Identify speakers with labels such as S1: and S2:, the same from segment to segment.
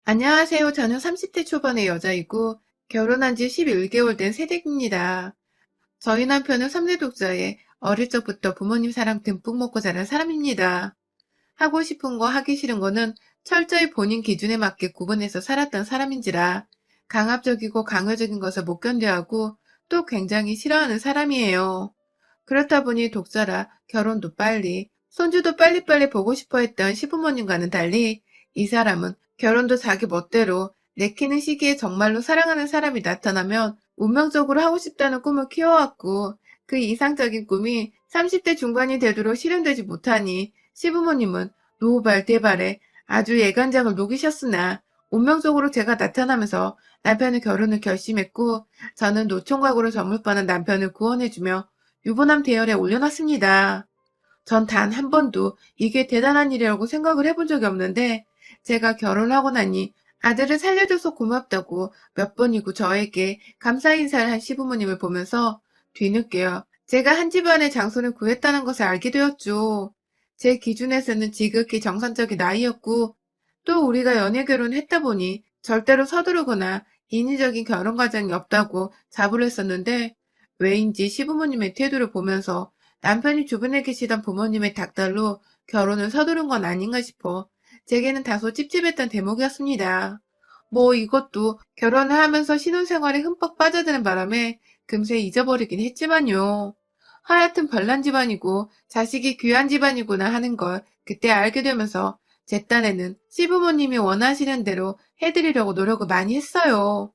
S1: 안녕하세요. 저는 30대 초반의 여자이고 결혼한 지 11개월 된 새댁입니다. 저희 남편은 3대 독자에 어릴 적부터 부모님 사랑 듬뿍 먹고 자란 사람입니다. 하고 싶은 거 하기 싫은 거는 철저히 본인 기준에 맞게 구분해서 살았던 사람인지라 강압적이고 강요적인 것을 못 견뎌하고 또 굉장히 싫어하는 사람이에요. 그렇다 보니 독자라 결혼도 빨리, 손주도 빨리빨리 보고 싶어 했던 시부모님과는 달리 이 사람은 결혼도 자기 멋대로 내키는 시기에 정말로 사랑하는 사람이 나타나면 운명적으로 하고 싶다는 꿈을 키워왔고 그 이상적인 꿈이 30대 중반이 되도록 실현되지 못하니 시부모님은 노발대발에 아주 예간장을 녹이셨으나 운명적으로 제가 나타나면서 남편의 결혼을 결심했고 저는 노총각으로 저물 뻔한 남편을 구원해주며 유부남 대열에 올려놨습니다. 전 단 한 번도 이게 대단한 일이라고 생각을 해본 적이 없는데 제가 결혼하고 나니 아들을 살려줘서 고맙다고 몇 번이고 저에게 감사 인사를 한 시부모님을 보면서 뒤늦게요. 제가 한 집안의 장손을 구했다는 것을 알게 되었죠. 제 기준에서는 지극히 정상적인 나이였고 또 우리가 연애 결혼했다 보니 절대로 서두르거나 인위적인 결혼 과정이 없다고 자부를 했었는데 왜인지 시부모님의 태도를 보면서 남편이 주변에 계시던 부모님의 닥달로 결혼을 서두른 건 아닌가 싶어 제게는 다소 찝찝했던 대목이었습니다. 뭐 이것도 결혼을 하면서 신혼생활에 흠뻑 빠져드는 바람에 금세 잊어버리긴 했지만요. 하여튼 별난 집안이고 자식이 귀한 집안이구나 하는 걸 그때 알게 되면서 제 딴에는 시부모님이 원하시는 대로 해드리려고 노력을 많이 했어요.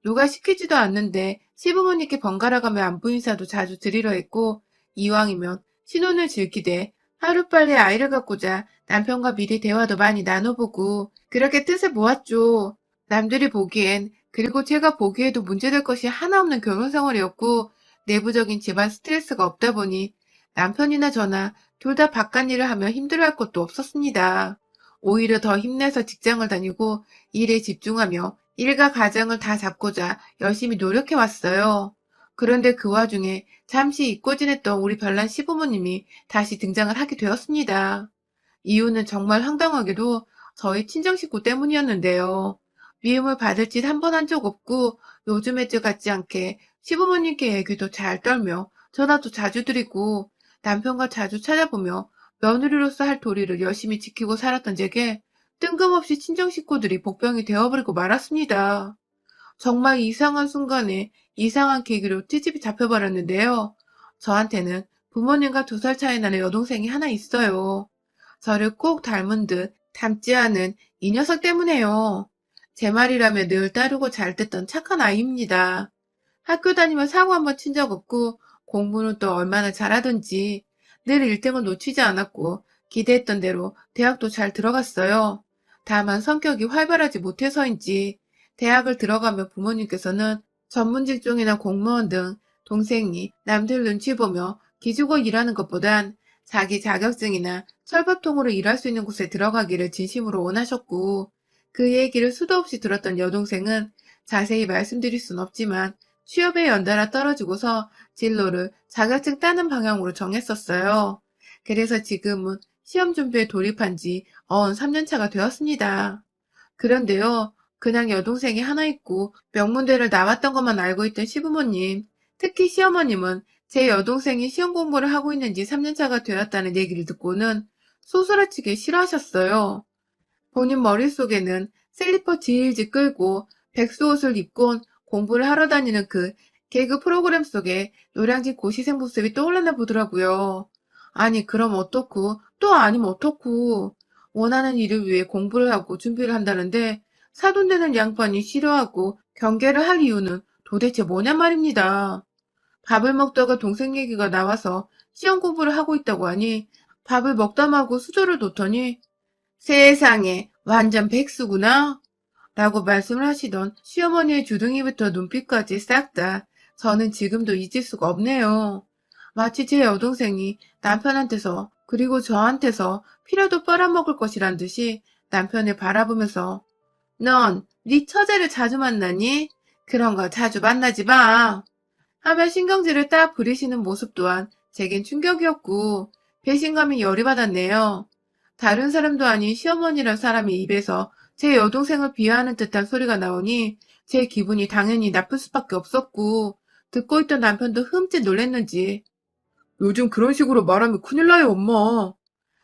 S1: 누가 시키지도 않는데 시부모님께 번갈아가며 안부 인사도 자주 드리려 했고 이왕이면 신혼을 즐기되 하루빨리 아이를 갖고자 남편과 미리 대화도 많이 나눠보고 그렇게 뜻을 모았죠. 남들이 보기엔 그리고 제가 보기에도 문제될 것이 하나 없는 결혼 생활이었고 내부적인 집안 스트레스가 없다 보니 남편이나 저나 둘 다 바깥 일을 하며 힘들어할 것도 없었습니다. 오히려 더 힘내서 직장을 다니고 일에 집중하며 일과 가정을 다 잡고자 열심히 노력해 왔어요. 그런데 그 와중에 잠시 잊고 지냈던 우리 별난 시부모님이 다시 등장을 하게 되었습니다. 이유는 정말 황당하게도 저희 친정 식구 때문이었는데요. 미움을 받을 짓 한 번 한 적 없고 요즘의 저 같지 않게 시부모님께 얘기도 잘 떨며 전화도 자주 드리고 남편과 자주 찾아보며 며느리로서 할 도리를 열심히 지키고 살았던 제게 뜬금없이 친정 식구들이 복병이 되어버리고 말았습니다. 정말 이상한 순간에 이상한 계기로 트집이 잡혀버렸는데요. 저한테는 부모님과 2살 차이 나는 여동생이 하나 있어요. 저를 꼭 닮은 듯 닮지 않은 이 녀석 때문에요. 제 말이라며 늘 따르고 잘 듣던 착한 아이입니다. 학교 다니며 사고 한 번 친 적 없고 공부는 또 얼마나 잘하던지 늘 1등을 놓치지 않았고 기대했던 대로 대학도 잘 들어갔어요. 다만 성격이 활발하지 못해서인지 대학을 들어가며 부모님께서는 전문 직종이나 공무원 등 동생이 남들 눈치 보며 기죽어 일하는 것보단 자기 자격증이나 철밥통으로 일할 수 있는 곳에 들어가기를 진심으로 원하셨고 그 얘기를 수도 없이 들었던 여동생은 자세히 말씀드릴 순 없지만 취업에 연달아 떨어지고서 진로를 자격증 따는 방향으로 정했었어요. 그래서 지금은 시험 준비에 돌입한 지 3년 차가 되었습니다. 그런데요, 그냥 여동생이 하나 있고 명문대를 나왔던 것만 알고 있던 시부모님, 특히 시어머님은 제 여동생이 시험 공부를 하고 있는지 3년 차가 되었다는 얘기를 듣고는 소스라치게 싫어하셨어요. 본인 머릿속에는 슬리퍼 질질 끌고 백수옷을 입고 공부를 하러 다니는 그 개그 프로그램 속에 노량진 고시생 모습이 떠올랐나 보더라고요. 아니 그럼 어떻고 또 아니면 어떻고 원하는 일을 위해 공부를 하고 준비를 한다는데 사돈되는 양반이 싫어하고 경계를 할 이유는 도대체 뭐냐 말입니다. 밥을 먹다가 동생 얘기가 나와서 시험 공부를 하고 있다고 하니 밥을 먹다 마고 수저를 놓더니 세상에 완전 백수구나 라고 말씀을 하시던 시어머니의 주둥이부터 눈빛까지 싹 다 저는 지금도 잊을 수가 없네요. 마치 제 여동생이 남편한테서 그리고 저한테서 피라도 빨아먹을 것이란 듯이 남편을 바라보면서 넌 네 처제를 자주 만나니? 그런 거 자주 만나지 마. 하며 신경질을 딱 부리시는 모습 또한 제겐 충격이었고 배신감이 열이 받았네요. 다른 사람도 아닌 시어머니란 사람이 입에서 제 여동생을 비하하는 듯한 소리가 나오니 제 기분이 당연히 나쁠 수밖에 없었고 듣고 있던 남편도 흠칫 놀랬는지 요즘 그런 식으로 말하면 큰일 나요, 엄마.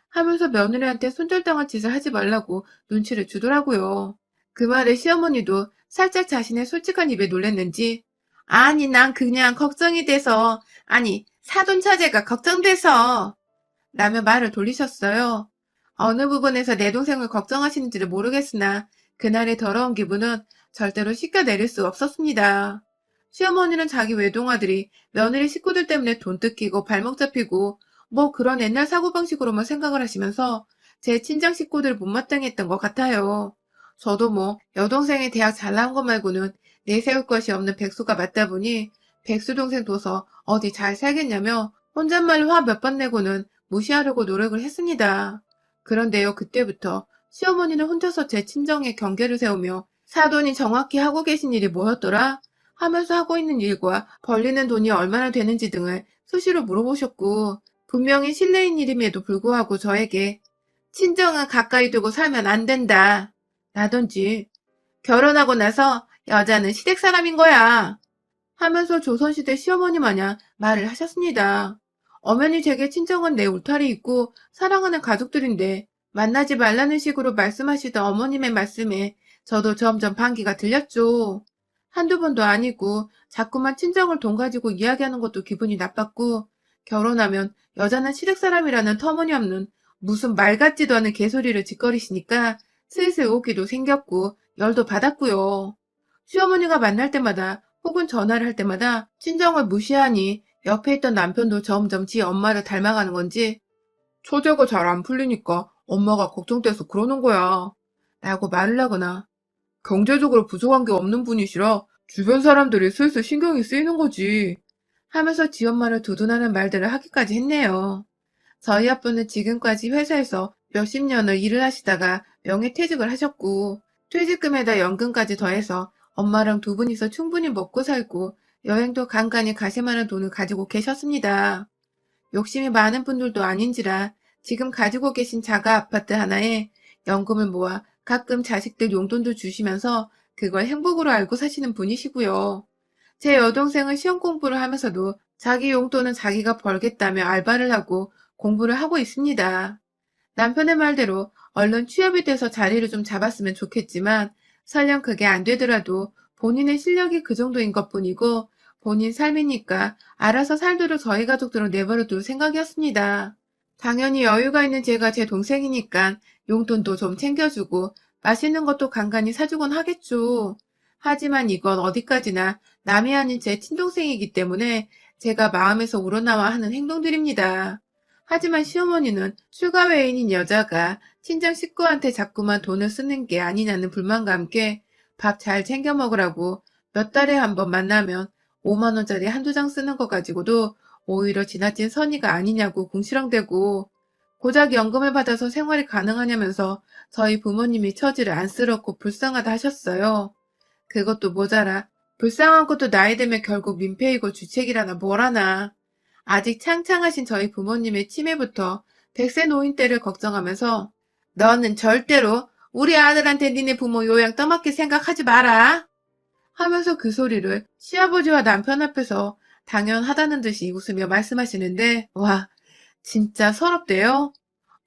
S1: 하면서 며느리한테 손절당한 짓을 하지 말라고 눈치를 주더라고요. 그 말에 시어머니도 살짝 자신의 솔직한 입에 놀랬는지 아니 난 그냥 걱정이 돼서 아니 사돈 처제가 걱정돼서 라며 말을 돌리셨어요. 어느 부분에서 내 동생을 걱정하시는지를 모르겠으나 그날의 더러운 기분은 절대로 씻겨내릴 수 없었습니다. 시어머니는 자기 외동아들이 며느리 식구들 때문에 돈 뜯기고 발목 잡히고 뭐 그런 옛날 사고방식으로만 생각을 하시면서 제 친정 식구들 못마땅했던 것 같아요. 저도 뭐 여동생이 대학 잘 나온 것 말고는 내세울 것이 없는 백수가 맞다 보니 백수 동생 둬서 어디 잘 살겠냐며 혼잣말로 화 몇 번 내고는 무시하려고 노력을 했습니다. 그런데요, 그때부터 시어머니는 혼자서 제 친정에 경계를 세우며 사돈이 정확히 하고 계신 일이 뭐였더라? 하면서 하고 있는 일과 벌리는 돈이 얼마나 되는지 등을 수시로 물어보셨고 분명히 실례인 일임에도 불구하고 저에게 친정은 가까이 두고 살면 안 된다. 라든지 결혼하고 나서 여자는 시댁 사람인 거야. 하면서 조선시대 시어머니 마냥 말을 하셨습니다. 엄연히 제게 친정은 내 울타리 있고 사랑하는 가족들인데 만나지 말라는 식으로 말씀하시던 어머님의 말씀에 저도 점점 반기가 들렸죠. 한두 번도 아니고 자꾸만 친정을 돈 가지고 이야기하는 것도 기분이 나빴고 결혼하면 여자는 시댁 사람이라는 터무니없는 무슨 말 같지도 않은 개소리를 짓거리시니까 슬슬 오기도 생겼고 열도 받았고요. 시어머니가 만날 때마다 혹은 전화를 할 때마다 친정을 무시하니 옆에 있던 남편도 점점 지 엄마를 닮아가는 건지 처제가 잘 안 풀리니까 엄마가 걱정돼서 그러는 거야 라고 말을 하거나 경제적으로 부족한 게 없는 분이시라 주변 사람들이 슬슬 신경이 쓰이는 거지 하면서 지 엄마를 두둔하는 말들을 하기까지 했네요. 저희 아빠는 지금까지 회사에서 몇십 년을 일을 하시다가 명예퇴직을 하셨고 퇴직금에다 연금까지 더해서 엄마랑 두 분이서 충분히 먹고 살고 여행도 간간히 가실 만한 돈을 가지고 계셨습니다. 욕심이 많은 분들도 아닌지라 지금 가지고 계신 자가 아파트 하나에 연금을 모아 가끔 자식들 용돈도 주시면서 그걸 행복으로 알고 사시는 분이시고요. 제 여동생은 시험 공부를 하면서도 자기 용돈은 자기가 벌겠다며 알바를 하고 공부를 하고 있습니다. 남편의 말대로 얼른 취업이 돼서 자리를 좀 잡았으면 좋겠지만 설령 그게 안 되더라도 본인의 실력이 그 정도인 것뿐이고 본인 삶이니까 알아서 살도록 저희 가족들을 내버려 둘 생각이었습니다. 당연히 여유가 있는 제가 제 동생이니까 용돈도 좀 챙겨주고 맛있는 것도 간간히 사주곤 하겠죠. 하지만 이건 어디까지나 남이 아닌 제 친동생이기 때문에 제가 마음에서 우러나와 하는 행동들입니다. 하지만 시어머니는 출가 외인인 여자가 친정 식구한테 자꾸만 돈을 쓰는 게 아니냐는 불만과 함께 밥 잘 챙겨 먹으라고 몇 달에 한 번 만나면 5만 원짜리 한두 장 쓰는 거 가지고도 오히려 지나친 선의가 아니냐고 궁시렁대고 고작 연금을 받아서 생활이 가능하냐면서 저희 부모님이 처지를 안쓰럽고 불쌍하다 하셨어요. 그것도 모자라 불쌍한 것도 나이 들면 결국 민폐이고 주책이라나 뭐라나. 아직 창창하신 저희 부모님의 치매부터 100세 노인 때를 걱정하면서 너는 절대로 우리 아들한테 니네 부모 요양 떠맡길 생각하지 마라 하면서 그 소리를 시아버지와 남편 앞에서 당연하다는 듯이 웃으며 말씀하시는데 와 진짜 서럽대요.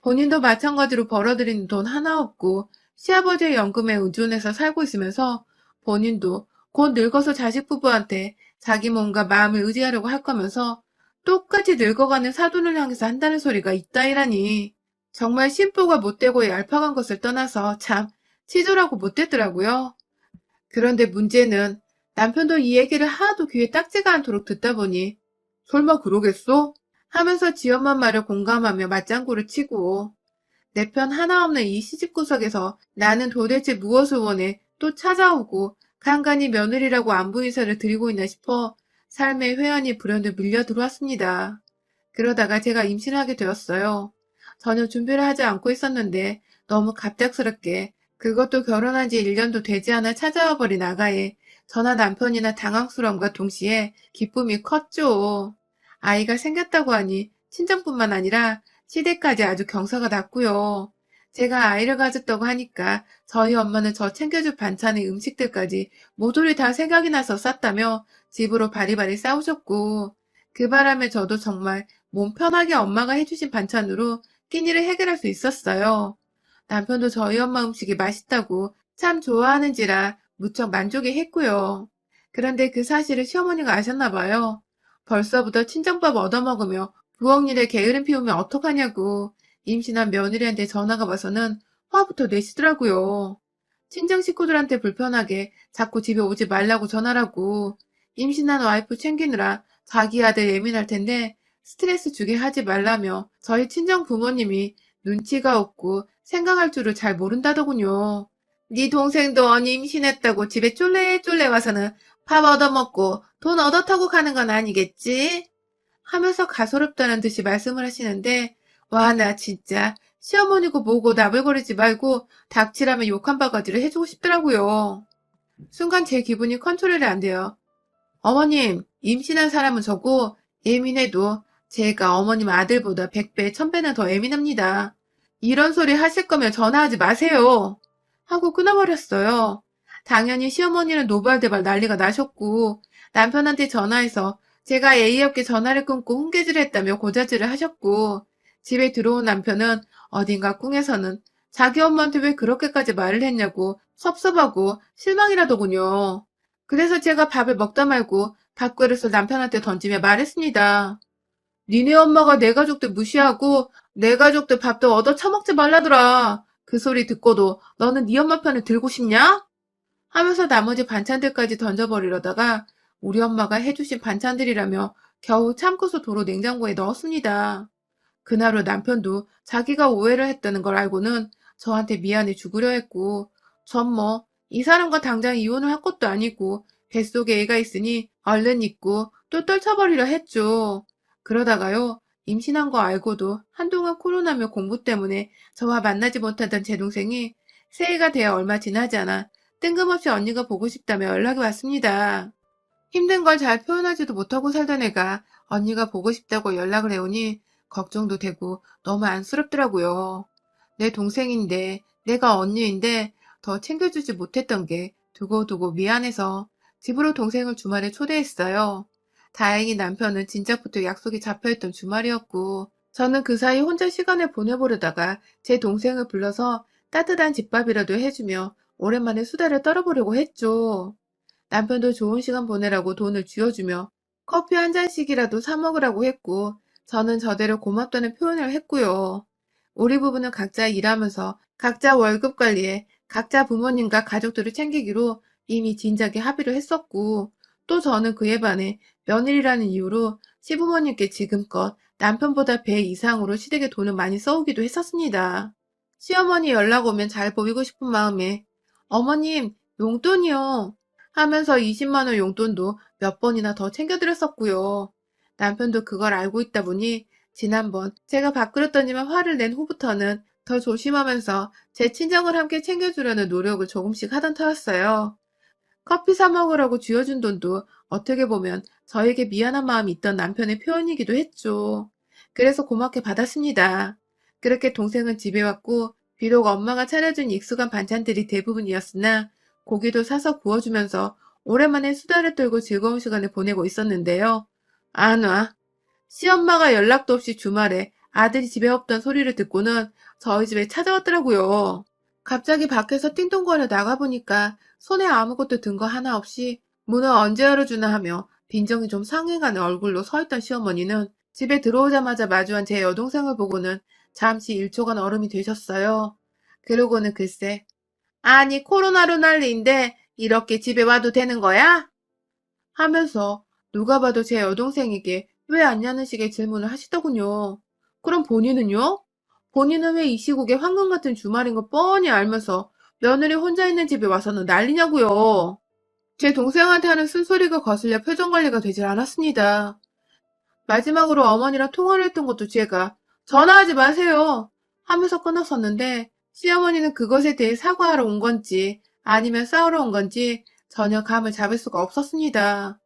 S1: 본인도 마찬가지로 벌어들이는 돈 하나 없고 시아버지의 연금에 의존해서 살고 있으면서 본인도 곧 늙어서 자식 부부한테 자기 몸과 마음을 의지하려고 할 거면서 똑같이 늙어가는 사돈을 향해서 한다는 소리가 있다이라니. 정말 심보가 못되고 얄팍한 것을 떠나서 참 치졸하고 못됐더라고요. 그런데 문제는 남편도 이 얘기를 하도 귀에 딱지가 않도록 듣다 보니 설마 그러겠어? 하면서 지 엄마 말을 공감하며 맞장구를 치고 내 편 하나 없는 이 시집구석에서 나는 도대체 무엇을 원해 또 찾아오고 간간히 며느리라고 안부 인사를 드리고 있나 싶어 삶의 회한이 불현듯 밀려 들어왔습니다. 그러다가 제가 임신을 하게 되었어요. 전혀 준비를 하지 않고 있었는데 너무 갑작스럽게 그것도 결혼한 지 1년도 되지 않아 찾아와 버린 아가에 저나 남편이나 당황스러움과 동시에 기쁨이 컸죠. 아이가 생겼다고 하니 친정뿐만 아니라 시댁까지 아주 경사가 났고요. 제가 아이를 가졌다고 하니까 저희 엄마는 저 챙겨줄 반찬의 음식들까지 모조리 다 생각이 나서 쌌다며 집으로 바리바리 싸우셨고, 그 바람에 저도 정말 몸 편하게 엄마가 해주신 반찬으로 끼니를 해결할 수 있었어요. 남편도 저희 엄마 음식이 맛있다고 참 좋아하는지라 무척 만족해 했고요. 그런데 그 사실을 시어머니가 아셨나 봐요. 벌써부터 친정밥 얻어먹으며 부엌 일에 게으름 피우면 어떡하냐고 임신한 며느리한테 전화가 와서는 화부터 내시더라고요. 친정 식구들한테 불편하게 자꾸 집에 오지 말라고 전화라고 임신한 와이프 챙기느라 자기 아들 예민할 텐데 스트레스 주게 하지 말라며 저희 친정 부모님이 눈치가 없고 생각할 줄을 잘 모른다더군요. 네 동생도 언니 임신했다고 집에 쫄래쫄래 와서는 밥 얻어먹고 돈 얻어타고 가는 건 아니겠지? 하면서 가소롭다는 듯이 말씀을 하시는데 와, 나 진짜 시어머니고 뭐고 나불거리지 말고 닥치라면 욕 한 바가지를 해주고 싶더라고요. 순간 제 기분이 컨트롤이 안 돼요. 어머님, 임신한 사람은 저고 예민해도 제가 어머님 아들보다 100배, 1000배는 더 예민합니다. 이런 소리 하실 거면 전화하지 마세요. 하고 끊어버렸어요. 당연히 시어머니는 노발대발 난리가 나셨고 남편한테 전화해서 제가 예의 없게 전화를 끊고 훈계질을 했다며 고자질을 하셨고 집에 들어온 남편은 어딘가 꿍에서는 자기 엄마한테 왜 그렇게까지 말을 했냐고 섭섭하고 실망이라더군요. 그래서 제가 밥을 먹다 말고 밥그릇을 남편한테 던지며 말했습니다. 니네 엄마가 내 가족들 무시하고 내 가족들 밥도 얻어 처먹지 말라더라. 그 소리 듣고도 너는 네 엄마 편을 들고 싶냐? 하면서 나머지 반찬들까지 던져버리려다가 우리 엄마가 해주신 반찬들이라며 겨우 참고서 도로 냉장고에 넣었습니다. 그날 후 남편도 자기가 오해를 했다는 걸 알고는 저한테 미안해 죽으려 했고, 전 뭐, 이 사람과 당장 이혼을 할 것도 아니고, 뱃속에 애가 있으니 얼른 잊고 또 떨쳐버리려 했죠. 그러다가요, 임신한 거 알고도 한동안 코로나며 공부 때문에 저와 만나지 못하던 제 동생이 새해가 되어 얼마 지나지 않아 뜬금없이 언니가 보고 싶다며 연락이 왔습니다. 힘든 걸 잘 표현하지도 못하고 살던 애가 언니가 보고 싶다고 연락을 해오니 걱정도 되고 너무 안쓰럽더라고요. 내 동생인데 내가 언니인데 더 챙겨주지 못했던 게 두고두고 미안해서 집으로 동생을 주말에 초대했어요. 다행히 남편은 진작부터 약속이 잡혀있던 주말이었고 저는 그 사이 혼자 시간을 보내보려다가 제 동생을 불러서 따뜻한 집밥이라도 해주며 오랜만에 수다를 떨어보려고 했죠. 남편도 좋은 시간 보내라고 돈을 쥐어주며 커피 한 잔씩이라도 사 먹으라고 했고 저는 저대로 고맙다는 표현을 했고요. 우리 부부는 각자 일하면서 각자 월급 관리에 각자 부모님과 가족들을 챙기기로 이미 진작에 합의를 했었고 또 저는 그에 반해 며느리라는 이유로 시부모님께 지금껏 남편보다 배 이상으로 시댁에 돈을 많이 써오기도 했었습니다. 시어머니 연락 오면 잘 보이고 싶은 마음에 어머님 용돈이요. 하면서 20만 원 용돈도 몇 번이나 더 챙겨드렸었고요. 남편도 그걸 알고 있다 보니 지난번 제가 밥그릇 던지면 화를 낸 후부터는 더 조심하면서 제 친정을 함께 챙겨주려는 노력을 조금씩 하던 터였어요. 커피 사 먹으라고 쥐어준 돈도 어떻게 보면 저에게 미안한 마음이 있던 남편의 표현이기도 했죠. 그래서 고맙게 받았습니다. 그렇게 동생은 집에 왔고 비록 엄마가 차려준 익숙한 반찬들이 대부분이었으나 고기도 사서 구워주면서 오랜만에 수다를 떨고 즐거운 시간을 보내고 있었는데요. 안 와. 시엄마가 연락도 없이 주말에 아들이 집에 없던 소리를 듣고는 저희 집에 찾아왔더라고요. 갑자기 밖에서 띵동거려 나가보니까 손에 아무것도 든 거 하나 없이 문을 언제 열어주나 하며 빈정이 좀 상해가는 얼굴로 서있던 시어머니는 집에 들어오자마자 마주한 제 여동생을 보고는 잠시 1초간 얼음이 되셨어요. 그러고는 글쎄, 아니 코로나로 난리인데 이렇게 집에 와도 되는 거야? 하면서 누가 봐도 제 여동생에게 왜 왔냐는 식의 질문을 하시더군요. 그럼 본인은요? 본인은 왜 이 시국에 황금 같은 주말인 거 뻔히 알면서 며느리 혼자 있는 집에 와서는 난리냐고요. 제 동생한테 하는 쓴소리가 거슬려 표정 관리가 되질 않았습니다. 마지막으로 어머니랑 통화를 했던 것도 제가 전화하지 마세요 하면서 끊었었는데 시어머니는 그것에 대해 사과하러 온 건지 아니면 싸우러 온 건지 전혀 감을 잡을 수가 없었습니다.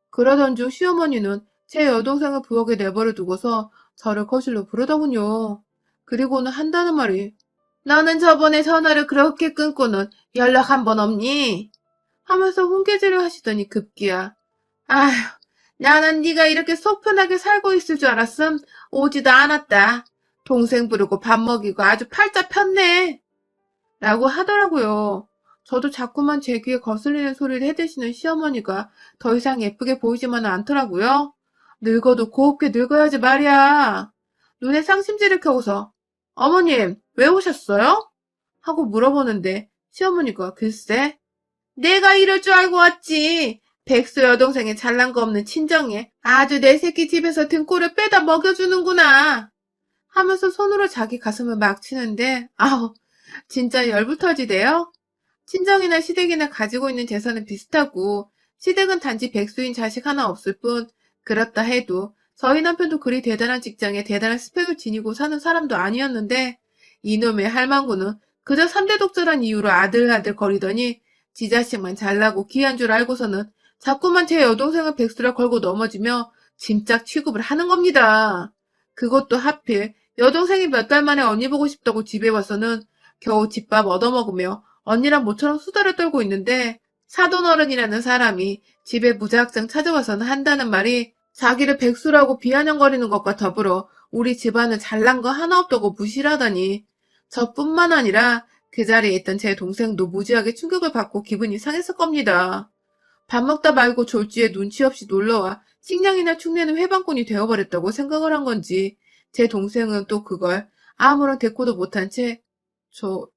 S1: 그러던 중 시어머니는 제 여동생을 부엌에 내버려 두고서 저를 거실로 부르더군요. 그리고는 한다는 말이 너는 저번에 전화를 그렇게 끊고는 연락 한 번 없니? 하면서 훈계질을 하시더니 급기야. 아휴, 나는 네가 이렇게 속 편하게 살고 있을 줄 알았음. 오지도 않았다. 동생 부르고 밥 먹이고 아주 팔자 폈네. 라고 하더라고요. 저도 자꾸만 제 귀에 거슬리는 소리를 해대시는 시어머니가 더 이상 예쁘게 보이지만은 않더라고요. 늙어도 곱게 늙어야지 말이야. 눈에 상심지를 켜고서 어머님 왜 오셨어요? 하고 물어보는데 시어머니가 글쎄 내가 이럴 줄 알고 왔지. 백수 여동생의 잘난 거 없는 친정에 아주 내 새끼 집에서 등골을 빼다 먹여주는구나 하면서 손으로 자기 가슴을 막 치는데 아우 진짜 열불터지대요. 친정이나 시댁이나 가지고 있는 재산은 비슷하고 시댁은 단지 백수인 자식 하나 없을 뿐 그렇다 해도 저희 남편도 그리 대단한 직장에 대단한 스펙을 지니고 사는 사람도 아니었는데 이놈의 할망구는 그저 3대 독자란 이유로 아들아들 거리더니 지 자식만 잘나고 귀한 줄 알고서는 자꾸만 제 여동생을 백수라 걸고 넘어지며 짐짝 취급을 하는 겁니다. 그것도 하필 여동생이 몇 달 만에 언니 보고 싶다고 집에 와서는 겨우 집밥 얻어먹으며 언니랑 모처럼 수다를 떨고 있는데 사돈어른이라는 사람이 집에 무작정 찾아와서는 한다는 말이 자기를 백수라고 비아냥거리는 것과 더불어 우리 집안은 잘난 거 하나 없다고 무시를 하다니 저뿐만 아니라 그 자리에 있던 제 동생도 무지하게 충격을 받고 기분이 상했을 겁니다. 밥 먹다 말고 졸지에 눈치 없이 놀러와 식량이나 축내는 회방꾼이 되어버렸다고 생각을 한 건지 제 동생은 또 그걸 아무런 대꾸도 못한 채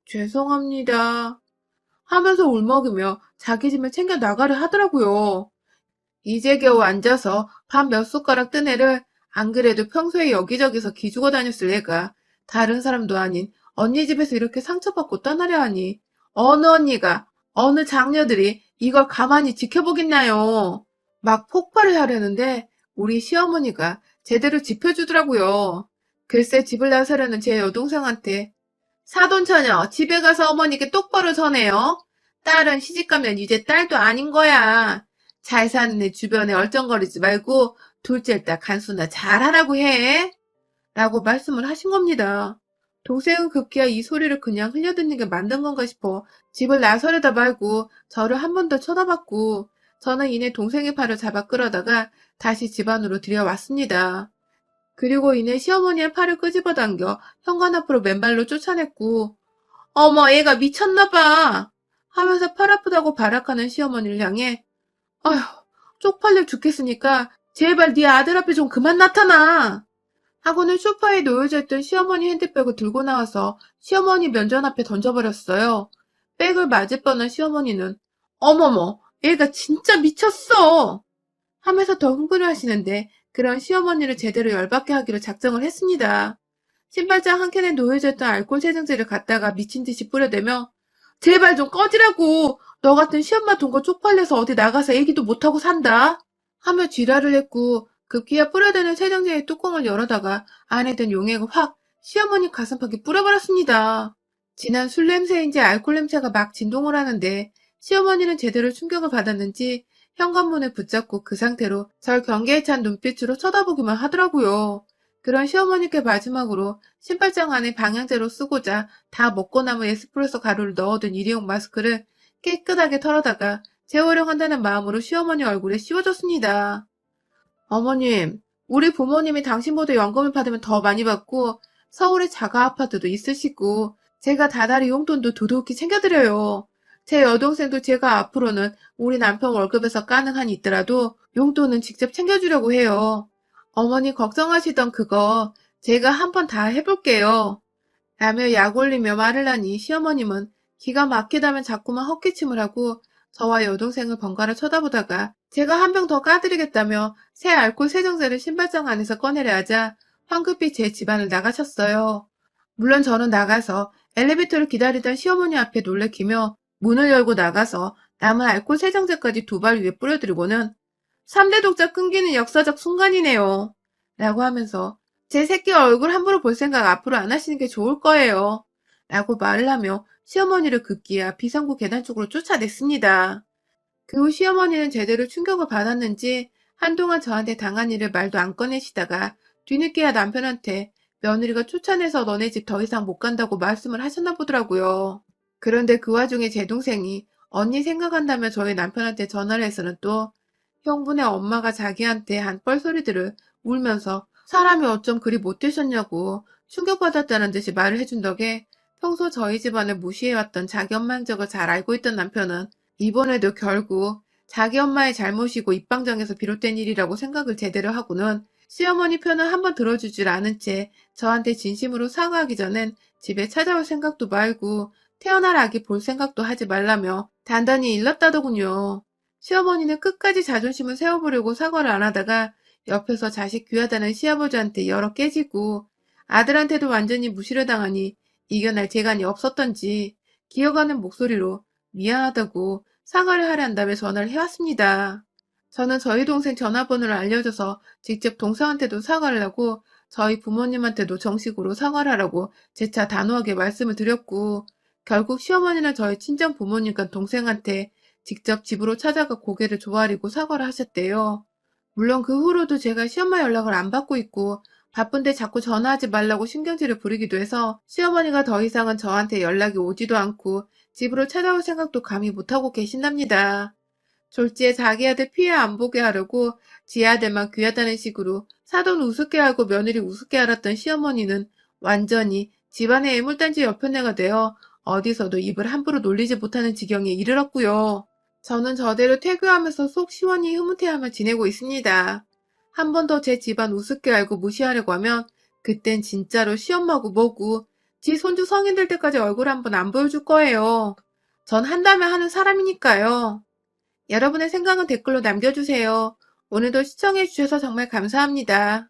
S1: 죄송합니다 하면서 울먹이며 자기 짐을 챙겨 나가려 하더라고요. 이제 겨우 앉아서 밥 몇 숟가락 뜬 애를 안 그래도 평소에 여기저기서 기죽어 다녔을 애가 다른 사람도 아닌 언니 집에서 이렇게 상처받고 떠나려 하니 어느 언니가 어느 장녀들이 이걸 가만히 지켜보겠나요. 막 폭발을 하려는데 우리 시어머니가 제대로 짚어주더라고요. 글쎄 집을 나서려는 제 여동생한테 사돈처녀 집에 가서 어머니께 똑바로 전해요. 딸은 시집가면 이제 딸도 아닌 거야. 잘 사는 애 주변에 얼쩡거리지 말고 둘째 딸 간수나 잘하라고 해. 라고 말씀을 하신 겁니다. 동생은 급기야 이 소리를 그냥 흘려듣는 게 맞는 건가 싶어 집을 나서려다 말고 저를 한 번 더 쳐다봤고 저는 이내 동생의 팔을 잡아 끌어다가 다시 집 안으로 들여왔습니다. 그리고 이내 시어머니의 팔을 끄집어 당겨 현관 앞으로 맨발로 쫓아냈고 어머 애가 미쳤나봐 하면서 팔 아프다고 발악하는 시어머니를 향해 아휴 쪽팔려 죽겠으니까 제발 네 아들 앞에 좀 그만 나타나 하고는 소파에 놓여져 있던 시어머니 핸드백을 들고 나와서 시어머니 면전 앞에 던져버렸어요. 백을 맞을 뻔한 시어머니는 어머머 얘가 진짜 미쳤어 하면서 더 흥분을 하시는데 그런 시어머니를 제대로 열받게 하기로 작정을 했습니다. 신발장 한 켠에 놓여져 있던 알코올 세정제를 갖다가 미친 듯이 뿌려대며 제발 좀 꺼지라고 너 같은 시엄마 돈 거 쪽팔려서 어디 나가서 얘기도 못하고 산다 하며 지랄을 했고 급기야 뿌려대는 세정제의 뚜껑을 열어다가 안에 든 용액을 확 시어머니 가슴팍에 뿌려버렸습니다. 진한 술 냄새인지 알코올 냄새가 막 진동을 하는데 시어머니는 제대로 충격을 받았는지 현관문을 붙잡고 그 상태로 절 경계에 찬 눈빛으로 쳐다보기만 하더라고요. 그런 시어머니께 마지막으로 신발장 안에 방향제로 쓰고자 다 먹고 남은 에스프레소 가루를 넣어둔 일회용 마스크를 깨끗하게 털어다가 재활용 한다는 마음으로 시어머니 얼굴에 씌워줬습니다. 어머님, 우리 부모님이 당신보다 연금을 받으면 더 많이 받고 서울에 자가 아파트도 있으시고 제가 다달이 용돈도 두둑히 챙겨드려요. 제 여동생도 제가 앞으로는 우리 남편 월급에서 까는 한이 있더라도 용돈은 직접 챙겨주려고 해요. 어머니 걱정하시던 그거 제가 한번 다 해볼게요. 라며 약 올리며 말을 하니 시어머님은 기가 막히다면 자꾸만 헛기침을 하고 저와 여동생을 번갈아 쳐다보다가 제가 한 병 더 까드리겠다며 새 알코올 세정제를 신발장 안에서 꺼내려 하자 황급히 제 집안을 나가셨어요. 물론 저는 나가서 엘리베이터를 기다리던 시어머니 앞에 놀래키며 문을 열고 나가서 남은 알코올 세정제까지 두 발 위에 뿌려드리고는 3대 독자 끊기는 역사적 순간이네요. 라고 하면서 제 새끼 얼굴 함부로 볼 생각 앞으로 안 하시는 게 좋을 거예요. 라고 말을 하며 시어머니를 급기야 비상구 계단 쪽으로 쫓아냈습니다. 그 후 시어머니는 제대로 충격을 받았는지 한동안 저한테 당한 일을 말도 안 꺼내시다가 뒤늦게야 남편한테 며느리가 쫓아내서 너네 집 더 이상 못 간다고 말씀을 하셨나 보더라고요. 그런데 그 와중에 제 동생이 언니 생각한다며 저희 남편한테 전화를 해서는 또 형부네 엄마가 자기한테 한 뻘소리들을 울면서 사람이 어쩜 그리 못되셨냐고 충격받았다는 듯이 말을 해준 덕에 평소 저희 집안을 무시해왔던 자기 엄마 행적을 잘 알고 있던 남편은 이번에도 결국 자기 엄마의 잘못이고 입방정에서 비롯된 일이라고 생각을 제대로 하고는 시어머니 편을 한번 들어주질 않은 채 저한테 진심으로 사과하기 전엔 집에 찾아올 생각도 말고 태어날 아기 볼 생각도 하지 말라며 단단히 일렀다더군요. 시어머니는 끝까지 자존심을 세워보려고 사과를 안 하다가 옆에서 자식 귀하다는 시아버지한테 열어 깨지고 아들한테도 완전히 무시를 당하니 이겨낼 재간이 없었던지 기어가는 목소리로 미안하다고 사과를 하려 한다며 전화를 해왔습니다. 저는 저희 동생 전화번호를 알려줘서 직접 동생한테도 사과를 하고 저희 부모님한테도 정식으로 사과를 하라고 재차 단호하게 말씀을 드렸고 결국 시어머니는 저희 친정 부모님과 동생한테 직접 집으로 찾아가 고개를 조아리고 사과를 하셨대요. 물론 그 후로도 제가 시엄마 연락을 안 받고 있고 바쁜데 자꾸 전화하지 말라고 신경질을 부리기도 해서 시어머니가 더 이상은 저한테 연락이 오지도 않고 집으로 찾아올 생각도 감히 못하고 계신답니다. 졸지에 자기 아들 피해 안 보게 하려고 지 아들만 귀하다는 식으로 사돈 우습게 알고 며느리 우습게 알았던 시어머니는 완전히 집안의 애물단지 여편네가 되어 어디서도 입을 함부로 놀리지 못하는 지경에 이르렀고요. 저는 저대로 퇴교하면서 속 시원히 흐뭇해하며 지내고 있습니다. 한 번 더 제 집안 우습게 알고 무시하려고 하면 그땐 진짜로 시엄마고 뭐고 지 손주 성인 될 때까지 얼굴 한번 안 보여줄 거예요. 전 한다면 하는 사람이니까요. 여러분의 생각은 댓글로 남겨주세요. 오늘도 시청해주셔서 정말 감사합니다.